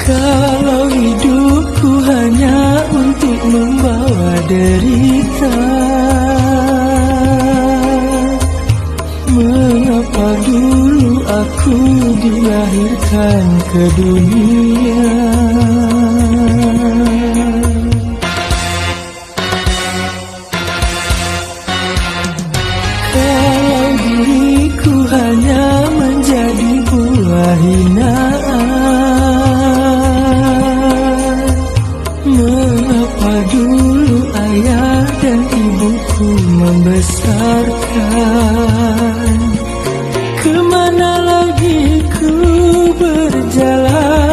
Kalau hidupku hanya untuk membawa derita, mengapa dulu aku dilahirkan ke dunia? Kalau diriku hanya menjadi buah hinaan, mengapa dulu ayah dan ibuku membesarkan? Kemana lagi ku berjalan?